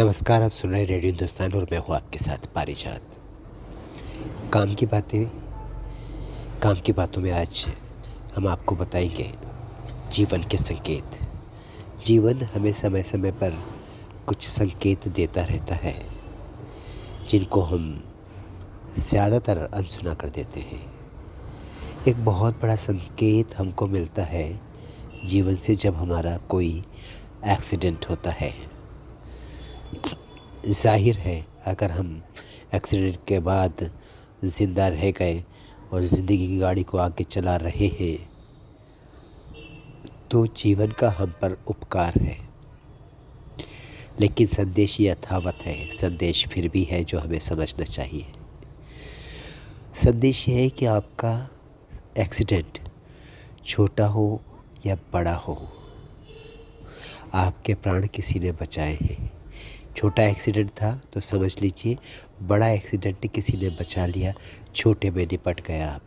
नमस्कार, आप सुन रहे हैं रेडियो हिंदुस्तान और मैं हूँ आपके साथ पारिजात। काम की बातें काम की बातों में आज हम आपको बताएंगे जीवन के संकेत। जीवन हमें समय समय पर कुछ संकेत देता रहता है, जिनको हम ज़्यादातर अनसुना कर देते हैं। एक बहुत बड़ा संकेत हमको मिलता है जीवन से जब हमारा कोई एक्सीडेंट होता है। ज़ाहिर है, अगर हम एक्सीडेंट के बाद ज़िंदा रह गए और ज़िंदगी की गाड़ी को आगे चला रहे हैं तो जीवन का हम पर उपकार है। लेकिन संदेश ये यथावत है, संदेश फिर भी है जो हमें समझना चाहिए। संदेश ये है कि आपका एक्सीडेंट छोटा हो या बड़ा हो, आपके प्राण किसी ने बचाए हैं। छोटा एक्सीडेंट था तो समझ लीजिए, बड़ा एक्सीडेंट किसी ने बचा लिया, छोटे में निपट गया आप।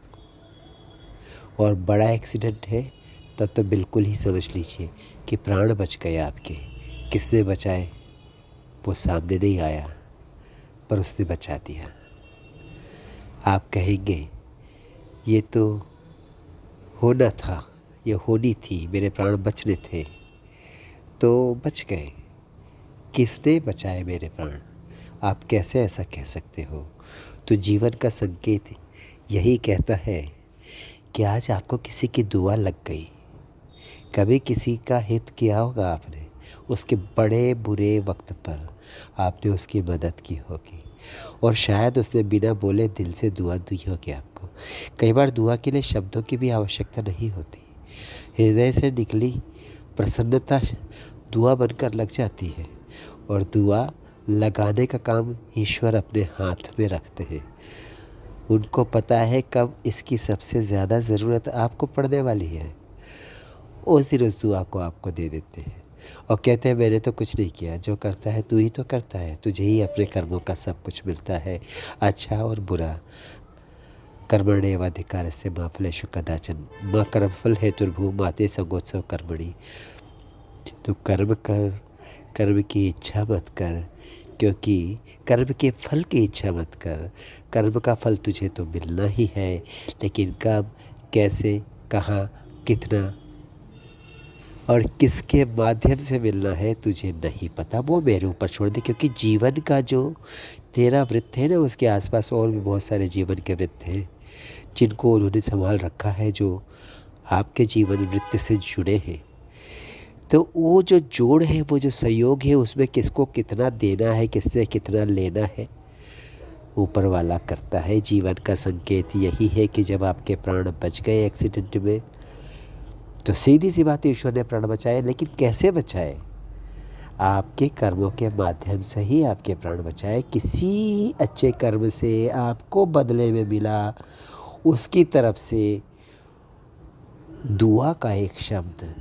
और बड़ा एक्सीडेंट है तब तो बिल्कुल ही समझ लीजिए कि प्राण बच गए आपके। किसने बचाए वो सामने नहीं आया, पर उसने बचा दिया। आप कहेंगे ये तो होना था, ये होनी थी, मेरे प्राण बचने थे, तो बच गए। किसने बचाए मेरे प्राण? आप कैसे ऐसा कह सकते हो? तो जीवन का संकेत यही कहता है कि आज आपको किसी की दुआ लग गई। कभी किसी का हित किया होगा आपने, उसके बड़े बुरे वक्त पर आपने उसकी मदद की होगी और शायद उसने बिना बोले दिल से दुआ दी होगी आपको। कई बार दुआ के लिए शब्दों की भी आवश्यकता नहीं होती, हृदय से निकली प्रसन्नता दुआ बनकर लग जाती है। और दुआ लगाने का काम ईश्वर अपने हाथ में रखते हैं। उनको पता है कब इसकी सबसे ज़्यादा ज़रूरत आपको पड़ने वाली है, उस दिन उस दुआ को आपको दे देते हैं और कहते हैं मैंने तो कुछ नहीं किया, जो करता है तू ही तो करता है, तुझे ही अपने कर्मों का सब कुछ मिलता है, अच्छा और बुरा। कर्मण्येवाधिकारस्ते मा फलेषु कदाचन मा कर्मफल हेतुर्भूमाते संगोत्सव कर्मणि। तो कर्म कर, कर्म की इच्छा मत कर, क्योंकि कर्म के फल की इच्छा मत कर। कर्म का फल तुझे तो मिलना ही है, लेकिन कब, कैसे, कहाँ, कितना और किसके माध्यम से मिलना है तुझे नहीं पता, वो मेरे ऊपर छोड़ दे। क्योंकि जीवन का जो तेरा वृत्त है ना, उसके आसपास और भी बहुत सारे जीवन के वृत्त हैं जिनको उन्होंने संभाल रखा है, जो आपके जीवन वृत्त से जुड़े हैं। तो वो जो जोड़ है, वो जो सहयोग है, उसमें किसको कितना देना है, किससे कितना लेना है, ऊपर वाला करता है। जीवन का संकेत यही है कि जब आपके प्राण बच गए एक्सीडेंट में, तो सीधी सी बात, ईश्वर ने प्राण बचाए। लेकिन कैसे बचाए? आपके कर्मों के माध्यम से ही आपके प्राण बचाए। किसी अच्छे कर्म से आपको बदले में मिला, उसकी तरफ से दुआ का एक शब्द,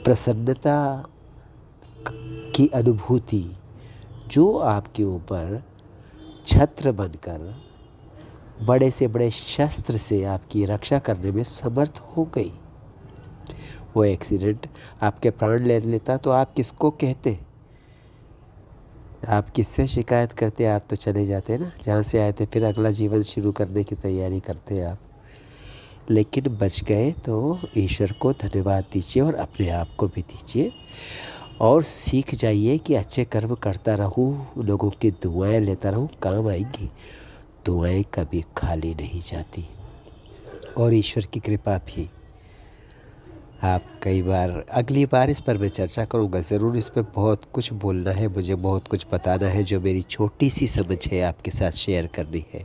प्रसन्नता की अनुभूति, जो आपके ऊपर छत्र बनकर बड़े से बड़े शस्त्र से आपकी रक्षा करने में समर्थ हो गई। वो एक्सीडेंट आपके प्राण ले लेता तो आप किसको कहते? आप किससे शिकायत करते? आप तो चले जाते ना जहाँ से आए थे, फिर अगला जीवन शुरू करने की तैयारी करते आप। लेकिन बच गए तो ईश्वर को धन्यवाद दीजिए और अपने आप को भी दीजिए और सीख जाइए कि अच्छे कर्म करता रहूँ, लोगों की दुआएं लेता रहूँ, काम आएंगी। दुआएं कभी खाली नहीं जाती और ईश्वर की कृपा भी। आप कई बार, अगली बार इस पर मैं चर्चा करूँगा ज़रूर। इस पर बहुत कुछ बोलना है, मुझे बहुत कुछ बताना है, जो मेरी छोटी सी समझ है आपके साथ शेयर करनी है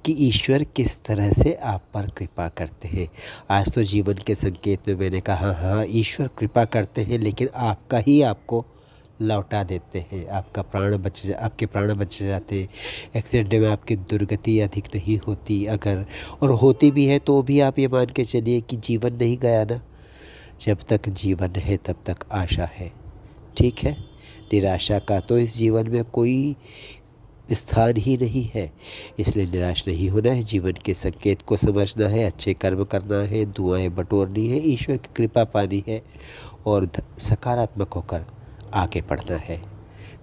कि ईश्वर किस तरह से आप पर कृपा करते हैं। आज तो जीवन के संकेत में मैंने कहा हाँ, ईश्वर कृपा करते हैं, लेकिन आपका ही आपको लौटा देते हैं। आपके प्राण बच जाते हैं। एक्सीडेंट में आपकी दुर्गति अधिक नहीं होती, अगर और होती भी है तो भी आप ये मान के चलिए कि जीवन नहीं गया ना। जब तक जीवन है तब तक आशा है, ठीक है। निराशा का तो इस जीवन में कोई स्थान ही नहीं है, इसलिए निराश नहीं होना है। जीवन के संकेत को समझना है, अच्छे कर्म करना है, दुआएं बटोरनी है, ईश्वर की कृपा पानी है और सकारात्मक होकर आगे बढ़ना है।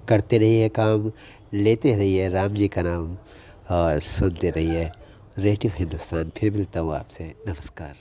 करते रहिए काम, लेते रहिए राम जी का नाम और सुनते रहिए रेडियो हिंदुस्तान। फिर मिलता हूँ आपसे, नमस्कार।